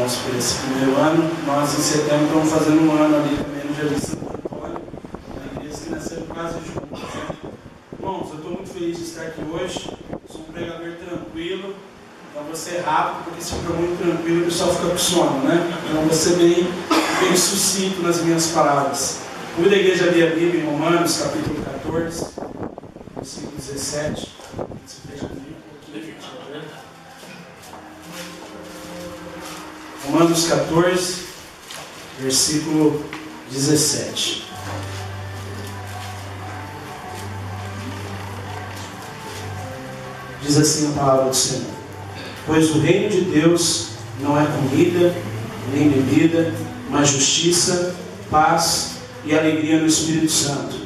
irmãos, por esse primeiro ano. Nós em setembro estamos fazendo um ano ali também no Jardim Santo Antônio, na igreja que nasceu quase juntos. Irmãos, eu estou muito feliz de estar aqui hoje. Sou um pregador tranquilo, então vou ser rápido, porque se fica muito tranquilo o pessoal fica com sono, né? Então vou ser bem sucinto nas minhas palavras. Convido a igreja a ler a Bíblia em Romanos, capítulo 14, versículo 17. Romanos 14, versículo 17. Diz assim a palavra do Senhor: pois o reino de Deus não é comida, nem bebida, mas justiça, paz e alegria no Espírito Santo.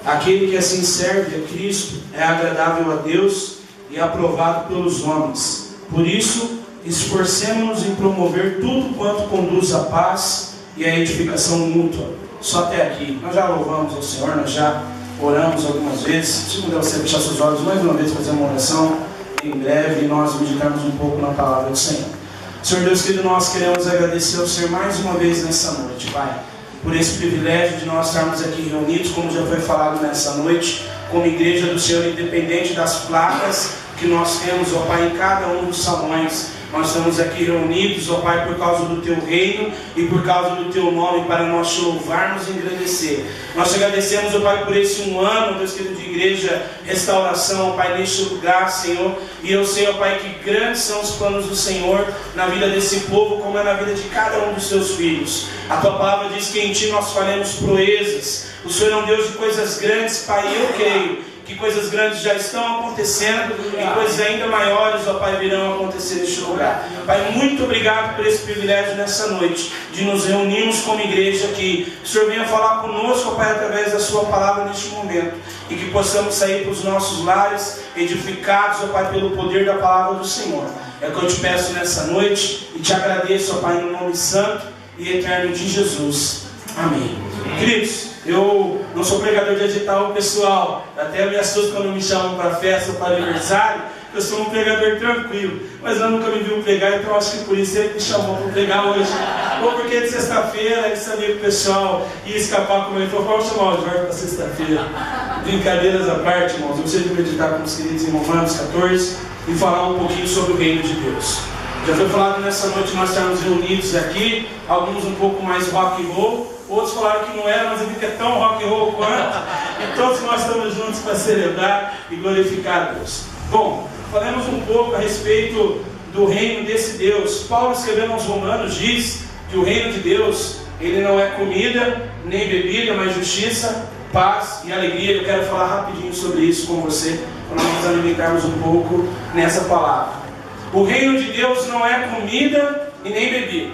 Aquele que assim serve a Cristo é agradável a Deus e aprovado pelos homens. Por isso, esforcemo-nos em promover tudo quanto conduz à paz e à edificação mútua. Só até aqui. Nós já louvamos ao Senhor, nós já oramos algumas vezes. Se puder você fechar seus olhos mais uma vez, fazer uma oração em breve e nós meditarmos um pouco na palavra do Senhor. Senhor Deus querido, nós queremos agradecer ao Senhor mais uma vez nessa noite, Pai, por esse privilégio de nós estarmos aqui reunidos, como já foi falado nessa noite, como igreja do Senhor, independente das placas que nós temos, ó Pai, em cada um dos salões. Nós estamos aqui reunidos, ó Pai, por causa do Teu reino e por causa do Teu nome, para nós te louvarmos e agradecer. Nós te agradecemos, ó Pai, por esse um ano, Deus querido, de igreja, restauração, ó Pai, neste lugar, Senhor. E eu sei, ó Pai, que grandes são os planos do Senhor na vida desse povo, como é na vida de cada um dos Seus filhos. A Tua palavra diz que em Ti nós faremos proezas. O Senhor é um Deus de coisas grandes, Pai, e eu creio que coisas grandes já estão acontecendo e coisas ainda maiores, ó Pai, virão acontecer neste lugar. Pai, muito obrigado por esse privilégio nessa noite, de nos reunirmos como igreja aqui. Que o Senhor venha falar conosco, ó Pai, através da Sua palavra neste momento, e que possamos sair para os nossos lares edificados, ó Pai, pelo poder da palavra do Senhor. É o que eu te peço nessa noite e te agradeço, ó Pai, no nome santo e eterno de Jesus. Amém. Queridos, eu não sou pregador de agitar o pessoal, até me assusto quando me chamam para festa, para aniversário. Eu sou um pregador tranquilo, mas eu nunca me viu pregar, então acho que por isso ele me chamou para pregar hoje. Ou porque de sexta-feira ele sabia que o pessoal ia escapar como ele falou: vamos chamar o Jorge para sexta-feira. Brincadeiras à parte, irmãos, eu gostaria de meditar com os queridos em Romanos 14 e falar um pouquinho sobre o reino de Deus. Já foi falado nessa noite, nós estamos reunidos aqui, alguns um pouco mais rock and roll, outros falaram que não era, mas eu vi que é tão rock and roll quanto, e todos nós estamos juntos para celebrar e glorificar a Deus. Bom, falamos um pouco a respeito do reino desse Deus. Paulo, escrevendo aos Romanos, diz que o reino de Deus, ele não é comida, nem bebida, mas justiça, paz e alegria. Eu quero falar rapidinho sobre isso com você, para nós nos alimentarmos um pouco nessa palavra. O reino de Deus não é comida e nem bebida.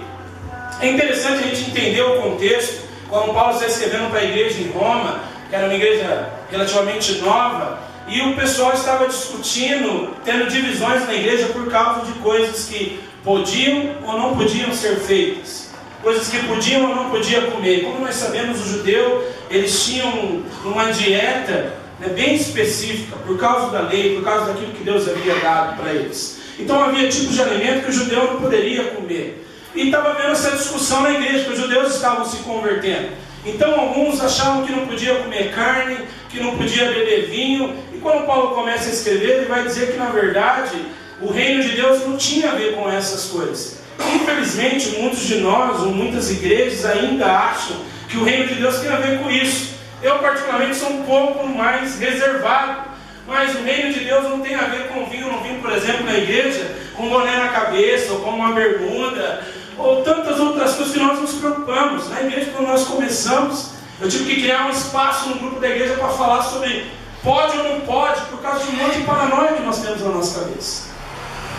É interessante a gente entender o contexto, quando Paulo está escrevendo para a igreja em Roma, que era uma igreja relativamente nova, e o pessoal estava discutindo, tendo divisões na igreja por causa de coisas que podiam ou não podiam ser feitas, coisas que podiam ou não podiam comer. Como nós sabemos, o judeu, eles tinham uma dieta bem específica, por causa da lei, por causa daquilo que Deus havia dado para eles. Então havia tipos de alimento que o judeu não poderia comer. E estava havendo essa discussão na igreja, que os judeus estavam se convertendo. Então alguns achavam que não podia comer carne, que não podia beber vinho. E quando Paulo começa a escrever, ele vai dizer que na verdade o reino de Deus não tinha a ver com essas coisas. Infelizmente, muitos de nós, ou muitas igrejas ainda acham que o reino de Deus tem a ver com isso. Eu particularmente sou um pouco mais reservado. Mas o reino de Deus não tem a ver com vinho. Eu não vim, por exemplo, na igreja com um boné na cabeça, ou com uma bermuda, ou tantas outras coisas que nós nos preocupamos. Na igreja, quando nós começamos, eu tive que criar um espaço no grupo da igreja para falar sobre pode ou não pode, por causa de um monte de paranoia que nós temos na nossa cabeça.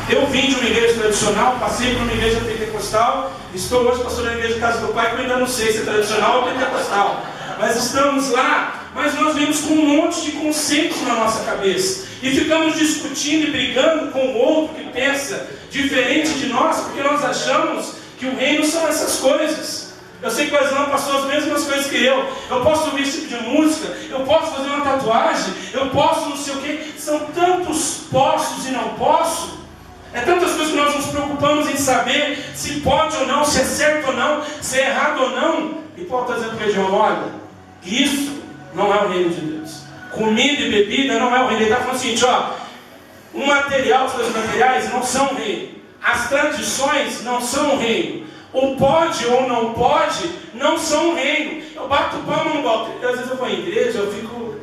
Eu vim de uma igreja tradicional, passei por uma igreja pentecostal, estou hoje pastor da igreja Casa do Pai, que eu ainda não sei se é tradicional ou pentecostal, mas estamos lá. Mas nós vimos com um monte de conceitos na nossa cabeça e ficamos discutindo e brigando com o outro que pensa diferente de nós, porque nós achamos que o reino são essas coisas. Eu sei que o Wesley passou as mesmas coisas que eu posso ouvir esse tipo de música, eu posso fazer uma tatuagem, eu posso não sei o que. São tantos possos e não posso. É tantas coisas que nós nos preocupamos em saber se pode ou não, se é certo ou não, se é errado ou não. E Paulo está dizendo para ele, olha, isso não é o reino de Deus. Comida e bebida não é o reino. Ele está falando o seguinte, o material, as coisas materiais não são o reino. As tradições não são o reino. O pode ou não pode não são o reino. Eu bato palma ou não bato? Às vezes eu vou à igreja,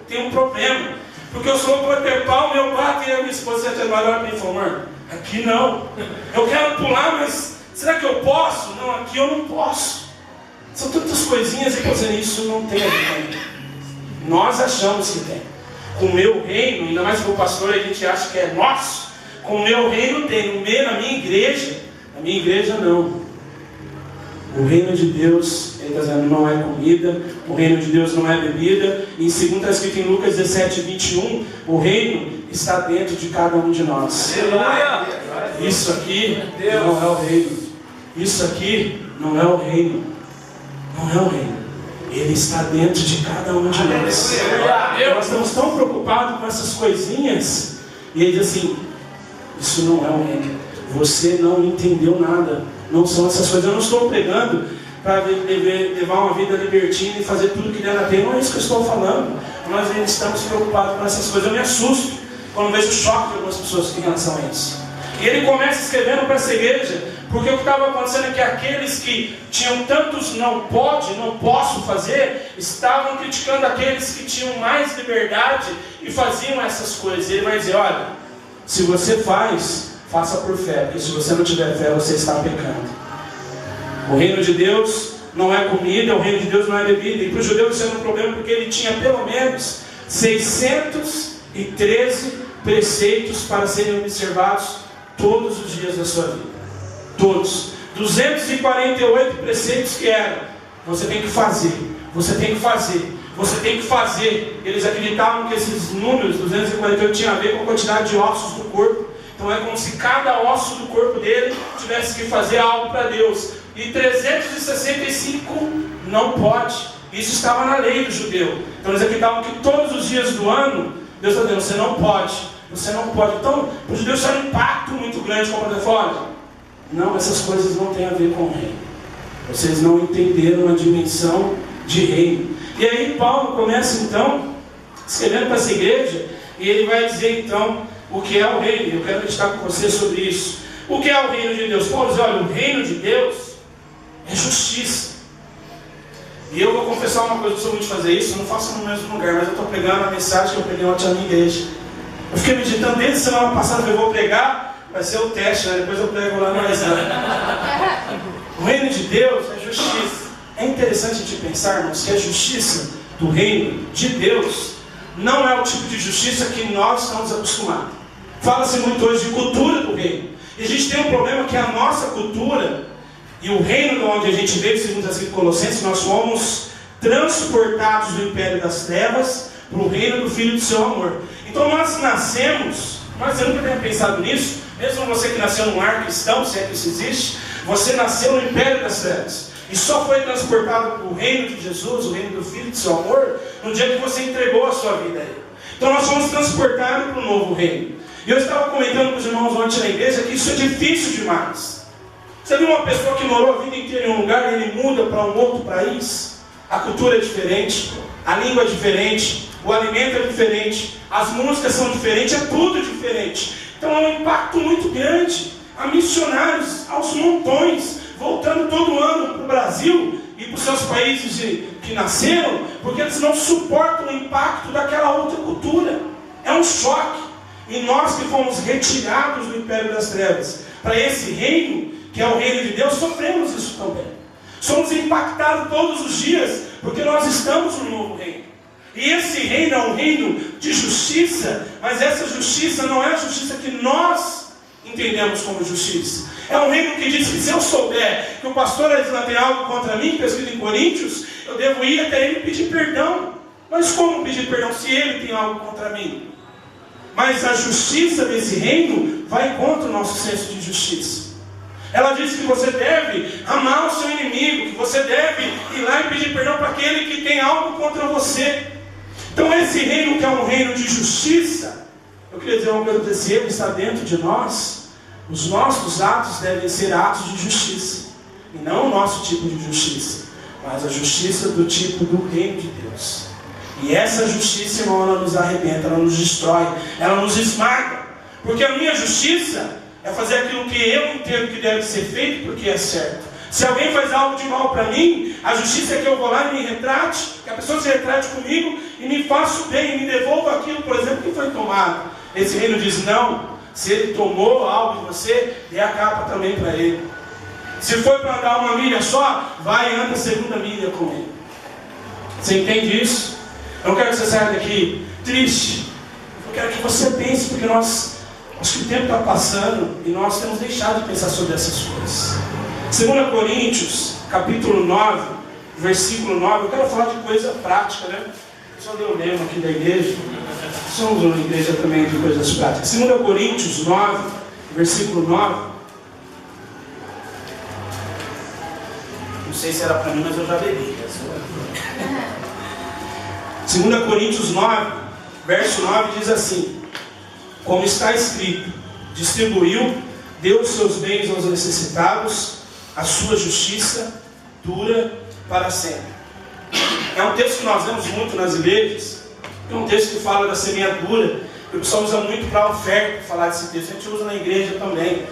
tenho um problema. Porque eu sou bater palma, eu bato e a minha esposa já olha para mim e fala, mano, aqui não. Eu quero pular, mas será que eu posso? Não, aqui eu não posso. São tantas coisinhas e dizendo, isso não tem a ver. Nós achamos que tem. Com o meu reino, ainda mais que o pastor a gente acha que é nosso. Com o meu reino tem. Na minha igreja não. O reino de Deus, ele está dizendo, não é comida. O reino de Deus não é bebida. E em segundo está escrito em Lucas 17, 21, o reino está dentro de cada um de nós. Aleluia! Isso aqui não é o reino. Isso aqui não é o reino. Não é o reino. Ele está dentro de cada um de nós. Nós estamos tão preocupados com essas coisinhas. E ele diz assim, isso não é o reino. Você não entendeu nada. Não são essas coisas. Eu não estou pregando para levar uma vida libertina e fazer tudo que der na telha. Não é isso que eu estou falando. Nós ainda estamos preocupados com essas coisas. Eu me assusto quando vejo o choque de algumas pessoas em relação a isso. E ele começa escrevendo para essa igreja, porque o que estava acontecendo é que aqueles que tinham tantos não pode, não posso fazer, estavam criticando aqueles que tinham mais liberdade e faziam essas coisas. E ele vai dizer, olha, se você faz, faça por fé, porque se você não tiver fé, você está pecando. O reino de Deus não é comida, o reino de Deus não é bebida. E para o judeu isso era um problema, porque ele tinha pelo menos 613 preceitos para serem observados todos os dias da sua vida. Todos. 248 preceitos que eram, você tem que fazer, você tem que fazer, você tem que fazer. Eles acreditavam que esses números, 248, tinham a ver com a quantidade de ossos do corpo. Então é como se cada osso do corpo dele tivesse que fazer algo para Deus. E 365 não pode. Isso estava na lei do judeu. Então eles acreditavam que todos os dias do ano, Deus está dizendo, você não pode. Você não pode. Então, para os judeus isso era um impacto muito grande. Como ele fala, não, essas coisas não têm a ver com o reino. Vocês não entenderam a dimensão de reino. E aí Paulo começa então, escrevendo para essa igreja, e ele vai dizer então, o que é o reino. Eu quero meditar com você sobre isso. O que é o reino de Deus? Paulo diz, olha, o reino de Deus é justiça. E eu vou confessar uma coisa, eu sou muito de fazer isso, eu não faço no mesmo lugar, mas eu estou pregando a mensagem que eu preguei ontem na minha igreja. Eu fiquei meditando desde a semana passada que eu vou pregar, vai ser o teste, né? Depois eu prego lá no exame. O reino de Deus é justiça. É interessante a gente pensar, irmãos, que a justiça do reino de Deus não é o tipo de justiça que nós estamos acostumados. Fala-se muito hoje de cultura do reino. E a gente tem um problema que a nossa cultura e o reino de onde a gente veio, segundo as Colossenses, nós fomos transportados do império das trevas para o reino do Filho do seu amor. Então nós nascemos, mas eu nunca tinha pensado nisso, mesmo você que nasceu num lar cristão, se é que isso existe, você nasceu no império das trevas. E só foi transportado para o reino de Jesus, o reino do Filho do seu amor, no dia que você entregou a sua vida a Ele. Então nós fomos transportados para o novo reino. E eu estava comentando com os irmãos ontem na igreja que isso é difícil demais. Você viu uma pessoa que morou a vida inteira em um lugar e ele muda para um outro país? A cultura é diferente, a língua é diferente, o alimento é diferente, as músicas são diferentes, é tudo diferente. Então é um impacto muito grande. Há missionários aos montões, voltando todo ano para o Brasil e para os seus países que nasceram, porque eles não suportam o impacto daquela outra cultura. É um choque. E nós que fomos retirados do império das trevas para esse reino, que é o reino de Deus, sofremos isso também. Somos impactados todos os dias, porque nós estamos no novo reino. E esse reino é um reino de justiça, mas essa justiça não é a justiça que nós entendemos como justiça. É um reino que diz que se eu souber que o pastor Arislan tem algo contra mim, que é escrito em Coríntios, eu devo ir até ele e pedir perdão. Mas como pedir perdão se ele tem algo contra mim? Mas a justiça desse reino vai contra o nosso senso de justiça. Ela diz que você deve amar o seu inimigo, que você deve ir lá e pedir perdão para aquele que tem algo contra você. Então esse reino que é um reino de justiça, eu queria dizer uma coisa desse, ele está dentro de nós, Os nossos atos devem ser atos de justiça. E não o nosso tipo de justiça, mas a justiça do tipo do reino de Deus. E essa justiça, irmão, ela nos arrebenta, ela nos destrói, ela nos esmaga. Porque a minha justiça é fazer aquilo que eu entendo que deve ser feito porque é certo. Se alguém faz algo de mal para mim, a justiça é que eu vou lá e me retrate, que a pessoa se retrate comigo e me faça o bem, e me devolva aquilo, por exemplo, que foi tomado. Esse reino diz não. Se ele tomou algo de você, dê a capa também para ele. Se foi para andar uma milha só, vai e anda a segunda milha com ele. Você entende isso? Eu não quero que você saia daqui triste. Eu quero que você pense, porque acho que o tempo está passando e nós temos deixado de pensar sobre essas coisas. 2 Coríntios, capítulo 9, versículo 9. Eu quero falar de coisa prática, né? Só deu o lema aqui da igreja. Somos uma igreja também de coisas práticas. 2 Coríntios 9, versículo 9. Não sei se era para mim, mas eu já bebi. 2 Coríntios 9, verso 9 diz assim: como está escrito, distribuiu, deu os seus bens aos necessitados, a sua justiça dura para sempre. É um texto que nós vemos muito nas igrejas. É um texto que fala da semeadura. O pessoal usa muito para a oferta, falar desse texto. A gente usa na igreja também.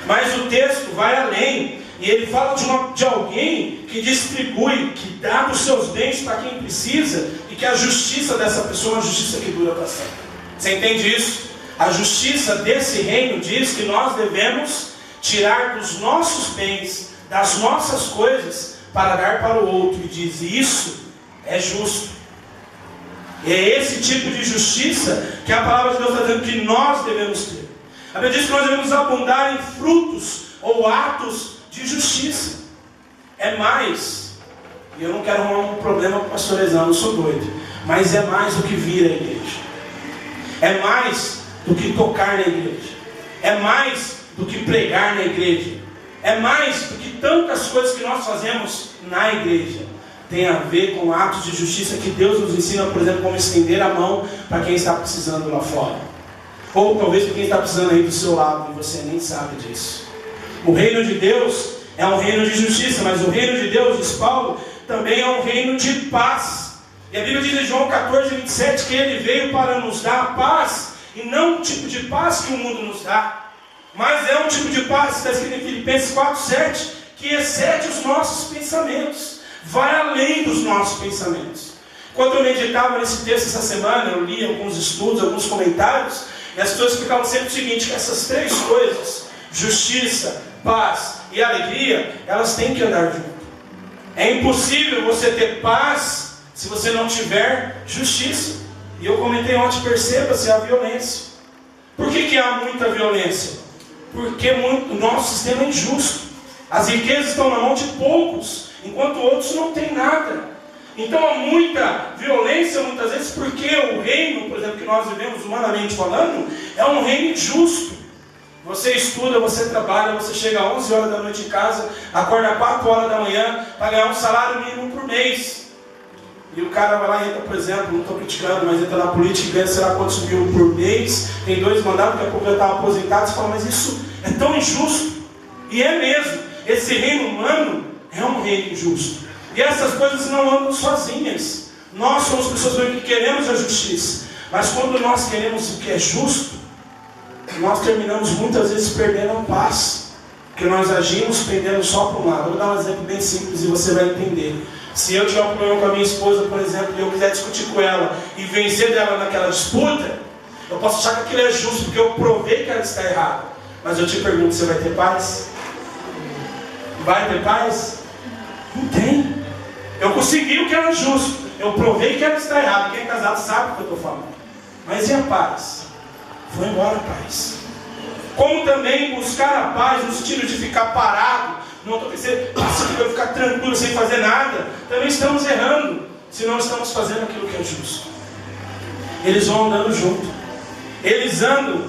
Mas o texto vai além. E ele fala de alguém que distribui, que dá dos seus bens para quem precisa. E que a justiça dessa pessoa é uma justiça que dura para sempre. Você entende isso? A justiça desse reino diz que nós devemos tirar dos nossos bens, das nossas coisas, para dar para o outro. E diz: isso é justo. É esse tipo de justiça que a palavra de Deus está dizendo que nós devemos ter. A Bíblia diz que nós devemos abundar em frutos ou atos de justiça. É mais, e eu não quero arrumar um problema com o pastor Ezão, eu sou doido, mas é mais do que vir à igreja. É mais do que tocar na igreja. É mais do que pregar na igreja. É mais do que tantas coisas que nós fazemos na igreja. Tem a ver com atos de justiça que Deus nos ensina, por exemplo, como estender a mão para quem está precisando lá fora. Ou talvez para quem está precisando aí do seu lado e você nem sabe disso. O reino de Deus é um reino de justiça, mas o reino de Deus, diz Paulo, também é um reino de paz. E a Bíblia diz em João 14, 27 que ele veio para nos dar paz, e não o tipo de paz que o mundo nos dá, mas é um tipo de paz, está escrito em Filipenses 4, 7, que excede os nossos pensamentos, vai além dos nossos pensamentos. Quando eu meditava nesse texto essa semana, eu li alguns estudos, alguns comentários, e as pessoas explicavam sempre o seguinte, que essas três coisas, justiça, paz e alegria, elas têm que andar junto. É impossível você ter paz se você não tiver justiça. E eu comentei ontem, perceba-se a violência. Por que há muita violência? Porque o nosso sistema é injusto. As riquezas estão na mão de poucos, enquanto outros não têm nada. Então há muita violência muitas vezes porque o reino, por exemplo, que nós vivemos humanamente falando, é um reino injusto. Você estuda, você trabalha, você chega às 11 horas da noite em casa, acorda às 4 horas da manhã para ganhar um salário mínimo por mês. E o cara vai lá e entra, por exemplo, não estou criticando, mas entra na política e ganha sei lá quantos mil por mês, tem 2 mandatos, daqui a pouco já está aposentado, você fala, mas isso é tão injusto. E é mesmo, esse reino humano é um reino injusto. E essas coisas não andam sozinhas. Nós somos pessoas que queremos a justiça, mas quando nós queremos o que é justo, nós terminamos muitas vezes perdendo a paz, porque nós agimos pendendo só para um lado. Eu vou dar um exemplo bem simples e você vai entender. Se eu tiver um problema com a minha esposa, por exemplo, e eu quiser discutir com ela e vencer dela naquela disputa, eu posso achar que aquilo é justo, porque eu provei que ela está errada. Mas eu te pergunto, você vai ter paz? Vai ter paz? Não tem. Eu consegui o que era justo, eu provei que ela está errada. Quem é casado sabe o que eu estou falando. Mas e a paz? Foi embora a paz. Como também buscar a paz no sentido de ficar parado, não estou pensando, eu ficar tranquilo sem fazer nada, também estamos errando, se não estamos fazendo aquilo que é justo. Eles vão andando junto. Eles andam,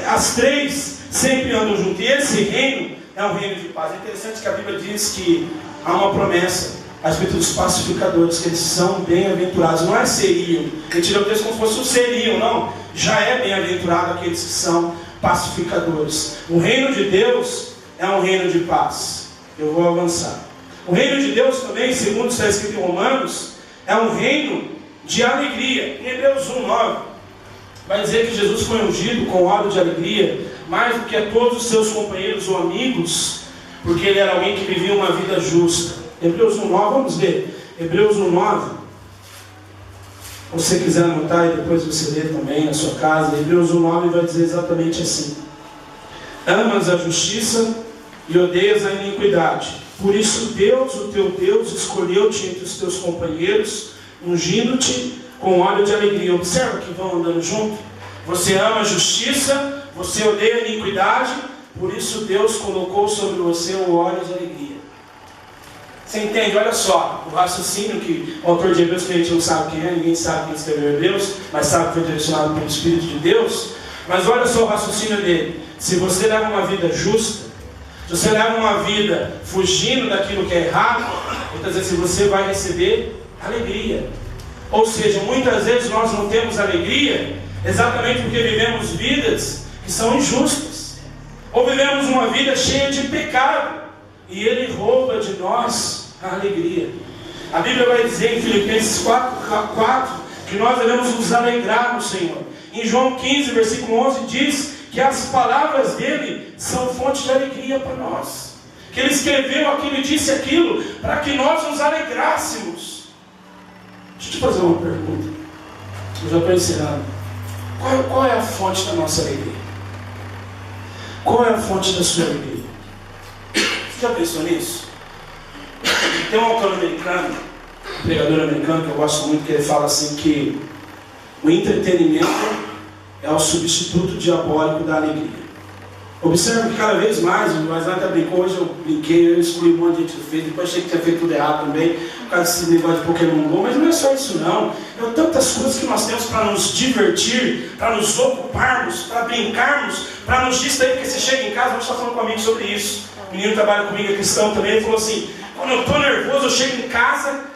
as três sempre andam junto. E esse reino é um reino de paz. É interessante que a Bíblia diz que há uma promessa a respeito dos pacificadores, que eles são bem-aventurados. Não é seriam. Ele tirou o texto como se fosse um seriam, não. Já é bem-aventurado aqueles que são pacificadores. O reino de Deus é um reino de paz. Eu vou avançar. O reino de Deus também, segundo está escrito em Romanos, é um reino de alegria. Em Hebreus 1:9 vai dizer que Jesus foi ungido com óleo de alegria, mais do que a todos os seus companheiros ou amigos, porque ele era alguém que vivia uma vida justa. Hebreus 1:9, vamos ver. Hebreus 1:9. Se você quiser anotar e depois você lê também na sua casa, Hebreus 1:9 vai dizer exatamente assim: amas a justiça e odeias a iniquidade. Por isso Deus, o teu Deus, escolheu-te entre os teus companheiros, ungindo-te com óleo de alegria. Observa que vão andando junto. Você ama a justiça, você odeia a iniquidade, por isso Deus colocou sobre você o óleo de alegria. Você entende? Olha só, o raciocínio que o autor de Hebreus, que a gente não sabe quem é, ninguém sabe quem escreveu Hebreus, mas sabe que foi direcionado pelo Espírito de Deus. Mas olha só o raciocínio dele. Se você leva uma vida justa, se você leva uma vida fugindo daquilo que é errado, muitas vezes você vai receber alegria. Ou seja, muitas vezes nós não temos alegria exatamente porque vivemos vidas que são injustas, ou vivemos uma vida cheia de pecado, e ele rouba de nós a alegria. A Bíblia vai dizer em Filipenses 4:4 que nós devemos nos alegrar no Senhor. Em João 15, versículo 11 diz que as palavras dele são fonte de alegria para nós, que ele escreveu aquilo e disse aquilo para que nós nos alegrássemos. Deixa eu te fazer uma pergunta, eu já estou ensinando. Qual é a fonte da nossa alegria? Qual é a fonte da sua alegria? Você já pensou nisso? Tem um autor americano, um pregador americano que eu gosto muito, que ele fala assim que o entretenimento é o substituto diabólico da alegria. Observe que cada vez mais, mas até brincou, hoje eu brinquei, eu excluí um monte de gente que fez, depois achei que tinha feito tudo errado também, por causa desse negócio de Pokémon GO, mas não é só isso não. É tantas coisas que nós temos para nos divertir, para nos ocuparmos, para brincarmos, para nos distrair, porque você chega em casa, hoje está falando com um amigo sobre isso. O menino trabalha comigo, é cristão também, ele falou assim, quando eu estou nervoso, eu chego em casa,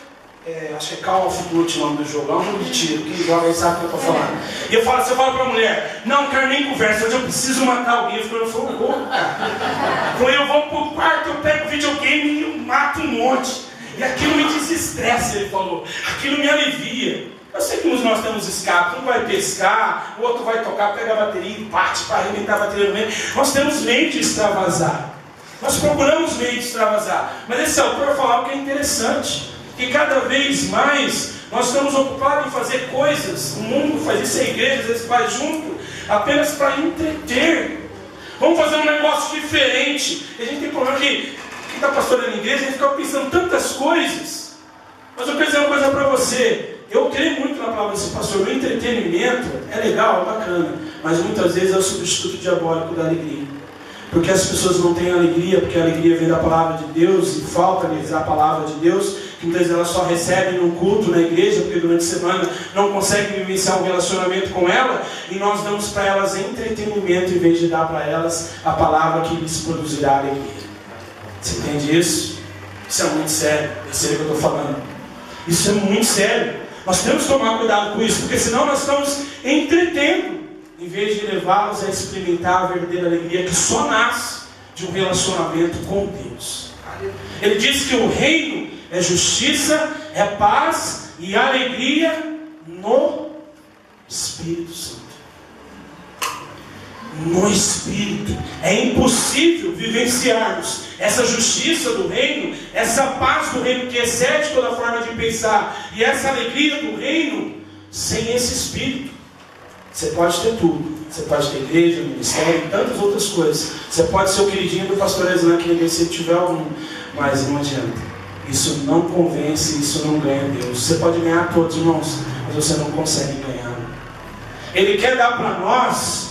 acho que é Call of Duty o nome do jogo, é um jogo de tiro, quem joga aí sabe o que eu estou falando. E eu falo, você fala para a mulher, não quero nem conversa, hoje eu preciso matar alguém. Eu falei, louco, cara. Eu falei, eu vou pro quarto, eu pego o videogame e eu mato um monte. E aquilo me desestressa, ele falou, aquilo me alivia. Eu sei que nós temos escape, um vai pescar, o outro vai tocar, pega a bateria e parte para arrebentar a bateria no meio. Nós temos meio de extravasar. Nós procuramos meio de extravasar. Mas esse autor fala algo que é interessante, que cada vez mais nós estamos ocupados em fazer coisas, o mundo faz isso, a igreja às vezes faz junto, apenas para entreter. Vamos fazer um negócio diferente. A gente tem problema que quem está pastoreando a igreja, a gente fica pensando tantas coisas. Mas eu quero dizer uma coisa para você. Eu creio muito na palavra desse pastor. O entretenimento é legal, é bacana, mas muitas vezes é o substituto diabólico da alegria. Porque as pessoas não têm alegria, porque a alegria vem da palavra de Deus, e falta-lhes a palavra de Deus, que muitas vezes elas só recebem no culto, na igreja, porque durante a semana não conseguem vivenciar um relacionamento com ela, e nós damos para elas entretenimento, em vez de dar para elas a palavra que lhes produzirá alegria. Você entende isso? Isso é muito sério, eu sei o que eu estou falando. Isso é muito sério. Nós temos que tomar cuidado com isso, porque senão nós estamos entretendo, em vez de levá-los a experimentar a verdadeira alegria que só nasce de um relacionamento com Deus. Ele diz que o reino é justiça, é paz e alegria no Espírito Santo. No Espírito. É impossível vivenciarmos essa justiça do reino, essa paz do reino que excede toda forma de pensar, e essa alegria do reino sem esse Espírito. Você pode ter tudo. Você pode ter igreja, ministério e tantas outras coisas. Você pode ser o queridinho do pastor Ezan aqui, se tiver algum, mas não adianta. Isso não convence, isso não ganha Deus. Você pode ganhar todos, irmãos, mas você não consegue ganhar. Ele quer dar para nós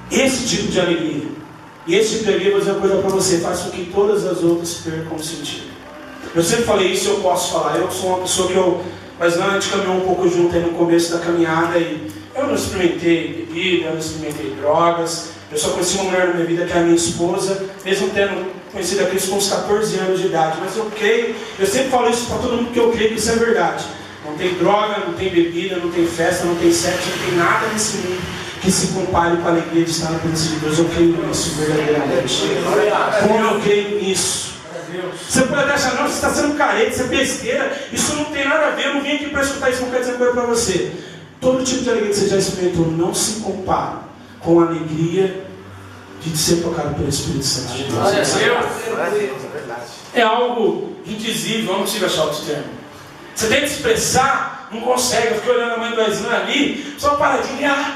esse tipo de alegria. E esse tipo de alegria, vou dizer uma coisa para você, faz com que todas as outras percam o sentido. Eu sempre falei isso, eu posso falar. Eu sou uma pessoa que mas não, a gente caminhou um pouco junto aí no começo da caminhada, e eu não experimentei bebida, eu não experimentei drogas. Eu só conheci uma mulher na minha vida que é a minha esposa, mesmo tendo conhecido a Cristo com uns 14 anos de idade. Mas eu creio, eu sempre falo isso para todo mundo, que eu creio que isso é verdade. Não tem droga, não tem bebida, não tem festa, não tem sexo, não tem nada nesse mundo que se compare com a alegria de estar na presença de Deus. Eu creio nisso verdadeiramente. Como eu creio nisso. Você pode até achar, não, você está sendo carente, isso é besteira, isso não tem nada a ver, eu não vim aqui para escutar isso, não quero dizer coisa para você. Todo tipo de alegria que você já experimentou não se compara com a alegria de ser tocado pelo Espírito Santo de Deus. É algo indizível, não consigo achar outro termo. Você tenta expressar, não consegue. Eu fiquei olhando a mãe do Aislan ali, só paradinha.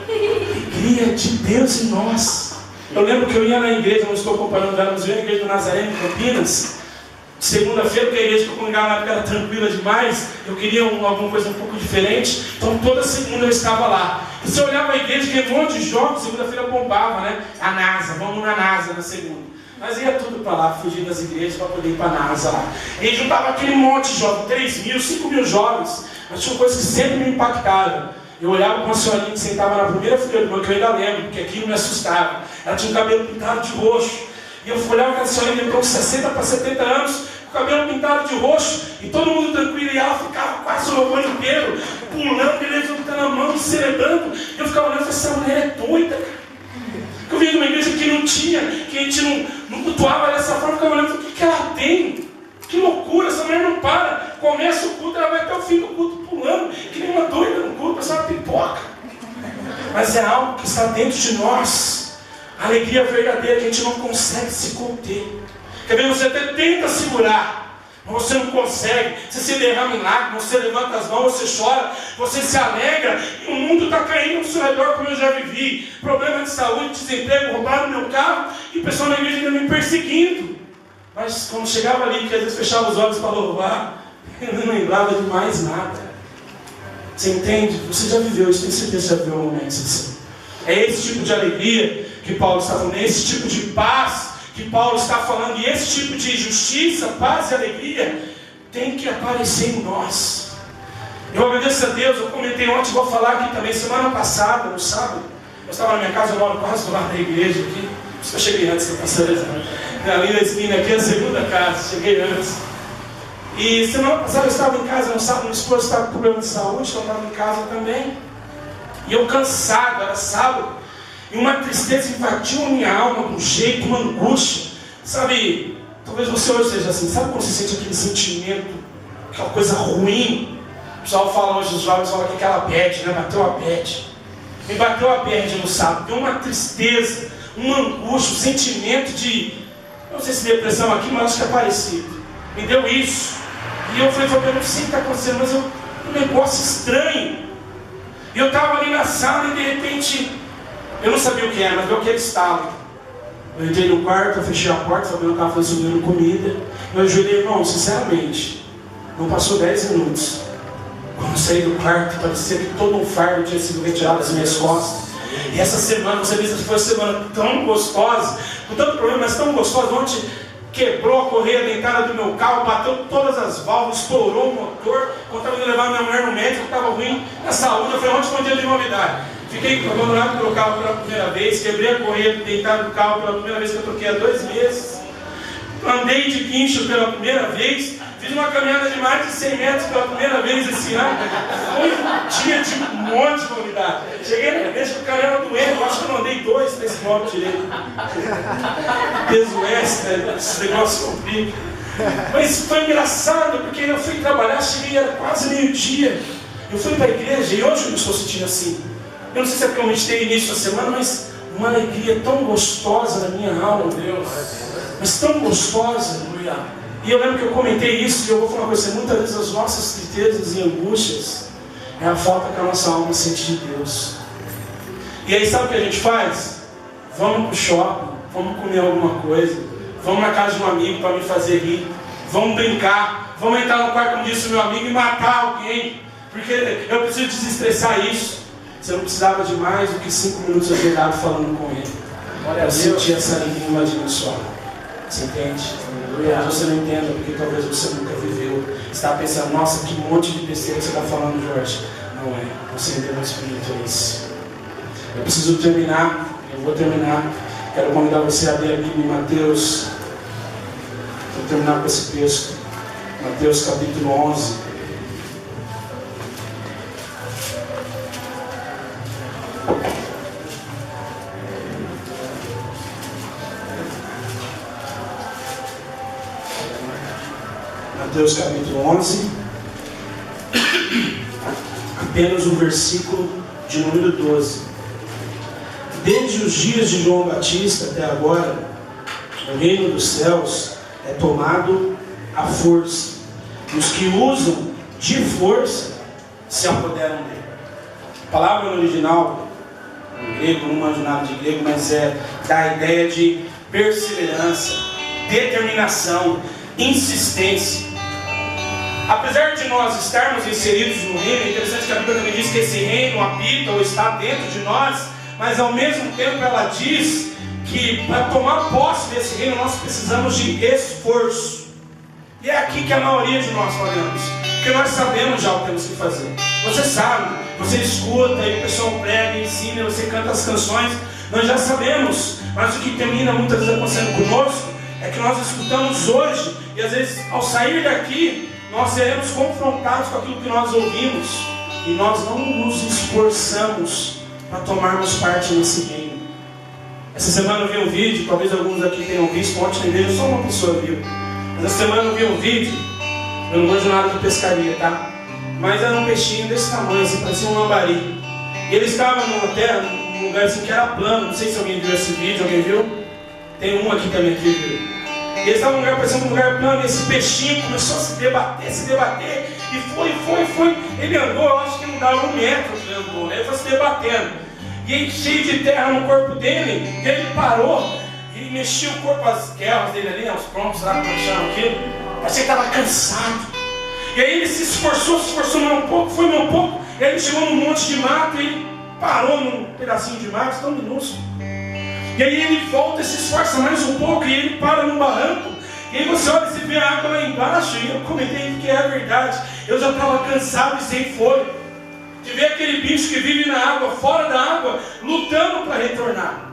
Alegria de Deus em nós. Eu lembro que eu ia na igreja, não estou acompanhando dela, mas eu ia na igreja do Nazareno, em Campinas. Segunda-feira, porque a igreja que eu congregava na época era tranquila demais, eu queria alguma coisa um pouco diferente, então toda segunda eu estava lá. E se eu olhava a igreja, tinha um monte de jovens, segunda-feira bombava, né? A NASA, vamos na NASA na segunda. Mas ia tudo para lá, fugir das igrejas para poder ir para a NASA lá. E juntava aquele monte de jovens, 3 mil, 5 mil jovens, mas tinha coisas que sempre me impactaram. Eu olhava para uma senhorinha que sentava na primeira fileira do banco, que eu ainda lembro, porque aquilo me assustava. Ela tinha o cabelo pintado de roxo. E eu olhava aquela senhorinha de 60 para 70 anos, com o cabelo pintado de roxo, e todo mundo tranquilo, e ela ficava quase o louvor inteiro, pulando, levantando a mão, celebrando. E eu ficava olhando e falei, essa mulher é doida, cara. Eu vim de uma igreja que não tinha, que a gente não cultuava dessa forma, eu ficava olhando, o que ela tem? Que loucura, essa mulher não para. Começa o culto, ela vai até o fim do culto pulando, que nem uma doida no culto, parece uma pipoca. Mas é algo que está dentro de nós. A alegria verdadeira que a gente não consegue se conter. Quer ver? Você até tenta segurar, mas você não consegue. Você se derrama em lágrimas, você levanta as mãos, você chora, você se alegra, e o mundo está caindo ao seu redor, como eu já vivi. Problema de saúde, desemprego, roubaram meu carro, e o pessoal na igreja ainda me perseguindo. Mas quando chegava ali, que às vezes fechava os olhos para louvar, eu não lembrava de mais nada. Você entende? Você já viveu isso, tenho certeza que já viveu momentos assim. É esse tipo de alegria que Paulo está falando, é esse tipo de paz que Paulo está falando, e esse tipo de justiça, paz e alegria tem que aparecer em nós. Eu agradeço a Deus, eu comentei ontem, vou falar aqui também, semana passada, no sábado, eu estava na minha casa, eu moro quase do lado da igreja aqui, por isso que eu cheguei antes da pastora, ali na esquina aqui, a segunda casa, cheguei antes. E semana passada eu estava em casa, no sábado, minha esposa estava com problema de saúde, então eu estava em casa também. E eu cansado, era sábado, e uma tristeza invadiu a minha alma de um jeito, uma angústia. Sabe, talvez você hoje seja assim, sabe quando você sente aquele sentimento, aquela coisa ruim? O pessoal fala hoje, os jovens falam que aquela bad, né? Bateu a bad. Me bateu a bad no sábado, deu uma tristeza, uma angústia, um sentimento de, não sei se depressão aqui, mas acho que é parecido. Me deu isso. E eu falei, eu não sei o que está acontecendo, mas um negócio estranho. E eu estava ali na sala e de repente, eu não sabia o que era, mas deu aquele estalo. Eu entrei no quarto, eu fechei a porta, Fabiano estava fazendo comida. Eu ajoelhei, irmão, sinceramente, não passou 10 minutos. Quando eu saí do quarto, parecia que todo um fardo tinha sido retirado das minhas costas. E essa semana, você disse que foi uma semana tão gostosa, com tanto problema, mas tão gostosa. Ontem quebrou a correia dentada do meu carro, bateu todas as válvulas, estourou o motor. Quando eu estava indo levar minha mulher no médico, estava ruim na saúde. Eu falei, ontem foi um dia de novidade. Fiquei abandonado pelo carro pela primeira vez, quebrei a correia dentada do carro pela primeira vez que eu troquei há 2 meses. Andei de guincho pela primeira vez, fiz uma caminhada de mais de 100 metros pela primeira vez esse ano. Foi um dia de um monte de novidade. Cheguei na igreja com o canela doendo, acho que eu não andei 2, 3 quilômetros direito. Peso extra, esse negócio complica. Mas foi engraçado, porque eu fui trabalhar, cheguei, era quase meio-dia. Eu fui para a igreja e hoje eu estou sentindo assim. Eu não sei se é porque eu meditei início da semana, mas uma alegria tão gostosa na minha alma, Deus. Mas tão gostosa. E eu lembro que eu comentei isso, e eu vou falar com você, muitas vezes as nossas tristezas e angústias é a falta que a nossa alma sente de Deus. E aí sabe o que a gente faz? Vamos para o shopping, vamos comer alguma coisa, vamos na casa de um amigo para me fazer rir, vamos brincar, vamos entrar no quarto, como disse o meu amigo, e matar alguém, porque eu preciso desestressar isso. Você não precisava de mais do que 5 minutos ajoelhado falando com ele. Eu senti essa alegria invadindo a sua alma. Você entende? Talvez você não entenda, porque talvez você nunca viveu. Você está pensando, nossa, que monte de besteira que você está falando, Jorge. Não é. Você entendeu o Espírito, é isso. Eu preciso terminar. Eu vou terminar. Quero convidar você a abrir a Bíblia em Mateus. Vou terminar com esse texto. Mateus capítulo 11. Mateus capítulo 11. Apenas o versículo de número 12. Desde os dias de João Batista até agora, o reino dos céus é tomado à força. E os que usam de força se apoderam dele. A palavra no original, em grego, não manjo nada de grego, mas dá a ideia de perseverança, determinação, insistência. Apesar de nós estarmos inseridos no reino, é interessante que a Bíblia também diz que esse reino habita ou está dentro de nós, mas ao mesmo tempo ela diz que para tomar posse desse reino nós precisamos de esforço. E é aqui que a maioria de nós falamos, porque nós sabemos já o que temos que fazer. Você sabe, você escuta, e o pessoal prega, ensina, você canta as canções, nós já sabemos, mas o que termina muitas vezes acontecendo conosco é que nós escutamos hoje, e às vezes ao sair daqui, nós seremos confrontados com aquilo que nós ouvimos, e nós não nos esforçamos para tomarmos parte nesse reino. Essa semana eu vi um vídeo, talvez alguns aqui tenham visto, ontem na igreja só uma pessoa viu. Mas essa semana eu vi um vídeo, eu não manjo nada de pescaria, tá? Mas era um peixinho desse tamanho, assim, parecia um lambari. E ele estava numa terra, num lugar assim que era plano, não sei se alguém viu esse vídeo, alguém viu? Tem um aqui também que viu. E ele estava num lugar, parecendo um lugar plano, e esse peixinho começou a se debater, e foi. Ele andou, eu acho que não dava 1 metro que ele andou, né? Ele foi se debatendo. E aí, cheio de terra no corpo dele, e ele parou e mexia o corpo, as guerras dele ali, os troncos, sabe como chama aquilo? Parecia que estava cansado. E aí ele se esforçou mais um pouco, foi mais um pouco, e aí ele chegou num monte de mato, e ele parou num pedacinho de mato, tão minúsculo. E aí ele volta e se esforça mais um pouco, e ele para num barranco, e aí você olha e você vê a água lá embaixo, e eu comentei que é a verdade, eu já estava cansado e sem fôlego. De ver aquele bicho que vive na água, fora da água, lutando para retornar.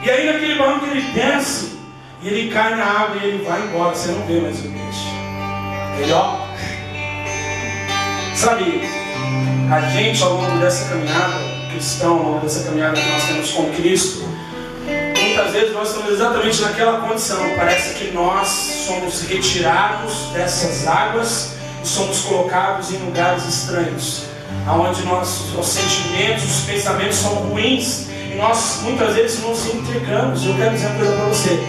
E aí naquele barranco ele desce, e ele cai na água e ele vai embora, você não vê mais o peixe. Ele sabe, a gente ao longo dessa caminhada, cristão, ao longo dessa caminhada que nós temos com Cristo, muitas vezes nós estamos exatamente naquela condição, parece que nós somos retirados dessas águas e somos colocados em lugares estranhos, onde os sentimentos, os pensamentos são ruins, e nós muitas vezes nos entregamos. Eu quero dizer uma coisa para você: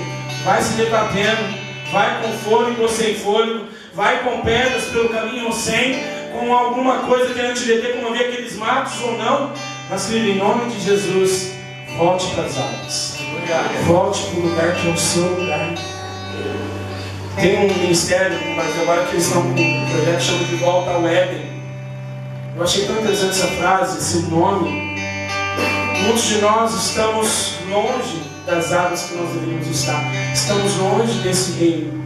vai se debatendo, vai com fôlego ou sem fôlego, vai com pedras pelo caminho ou sem, com alguma coisa diante de ter, como havia aqueles matos ou não, mas querido, em nome de Jesus, volte para as águas, volte para o lugar que é o seu lugar. Tem um ministério no Brasil agora que eles estão com um projeto que chama de Volta ao Éden. Eu achei tão interessante essa frase, esse nome. Muitos de nós estamos longe das águas que nós deveríamos estar. Estamos longe desse reino.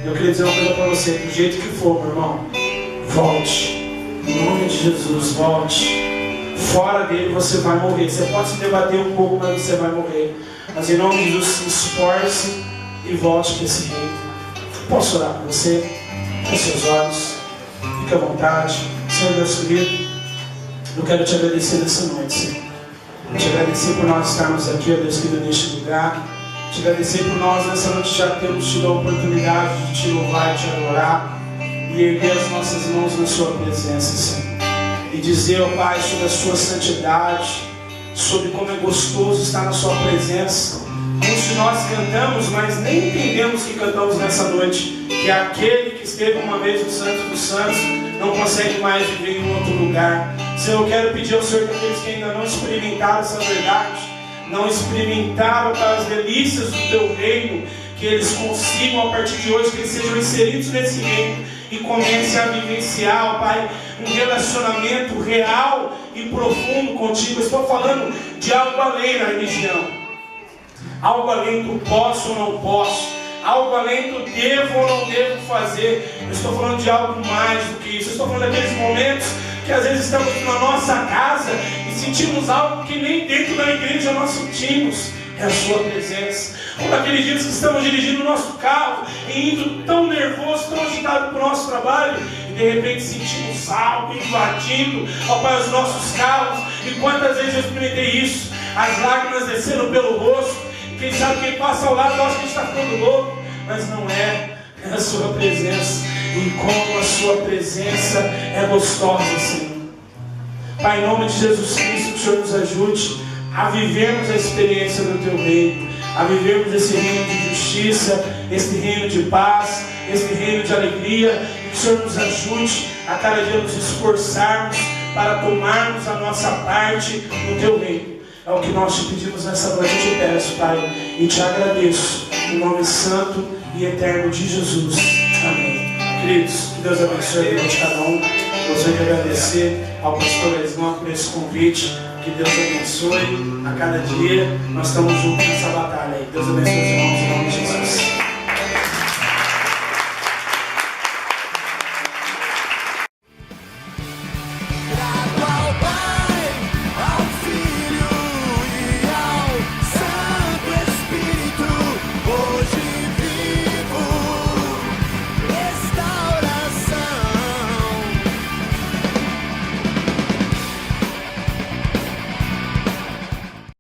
Eu queria dizer uma coisa para você, do jeito que for, meu irmão, volte. Em nome de Jesus, volte. Fora dele você vai morrer. Você pode se debater um pouco, mas você vai morrer. Mas em nome de Jesus, se esforce e volte para esse reino. Posso orar por você? Feche seus olhos. Fique à vontade. Senhor Deus querido, eu quero te agradecer nessa noite, Senhor. Te agradecer por nós estarmos aqui, ó Deus querido, neste lugar. Te agradecer por nós nessa noite já termos tido a oportunidade de te louvar e te adorar e erguer as nossas mãos na sua presença, Senhor. E dizer, ó Pai, sobre a sua santidade, sobre como é gostoso estar na sua presença. Muitos de nós cantamos, mas nem entendemos que cantamos nessa noite, que é aquele que esteve uma vez no Santo dos Santos não consegue mais viver em outro lugar. Senhor, eu quero pedir ao Senhor que aqueles que ainda não experimentaram essa verdade, não experimentaram as delícias do Teu reino, que eles consigam a partir de hoje, que eles sejam inseridos nesse reino e comecem a vivenciar, ó Pai, um relacionamento real e profundo contigo. Eu estou falando de algo além da religião, algo além do posso ou não posso, algo além do devo ou não devo fazer. Eu estou falando de algo mais do que isso. Eu estou falando daqueles momentos que às vezes estamos na nossa casa e sentimos algo que nem dentro da igreja nós sentimos. É a sua presença. Como naqueles dias que estamos dirigindo o nosso carro e indo tão nervoso, tão agitado para o nosso trabalho, e de repente sentimos algo invadindo, ó Pai, os nossos carros. E quantas vezes eu experimentei isso, as lágrimas descendo pelo rosto, e quem sabe quem passa ao lado acha que a gente está ficando louco, mas não é, é a sua presença. E como a sua presença é gostosa, Senhor. Pai, em nome de Jesus Cristo, que o Senhor nos ajude a vivermos a experiência do Teu reino, a vivermos esse reino de justiça, esse reino de paz, esse reino de alegria, e que o Senhor nos ajude a cada dia nos esforçarmos para tomarmos a nossa parte no Teu reino. É o que nós te pedimos nessa noite. Eu te peço, Pai, e te agradeço, em nome santo e eterno de Jesus. Amém. Queridos, que Deus abençoe a vida de cada um. Gostaria de agradecer ao pastor Lesman por esse convite. Que Deus abençoe a cada dia. Nós estamos juntos nessa batalha aí. Deus abençoe os irmãos.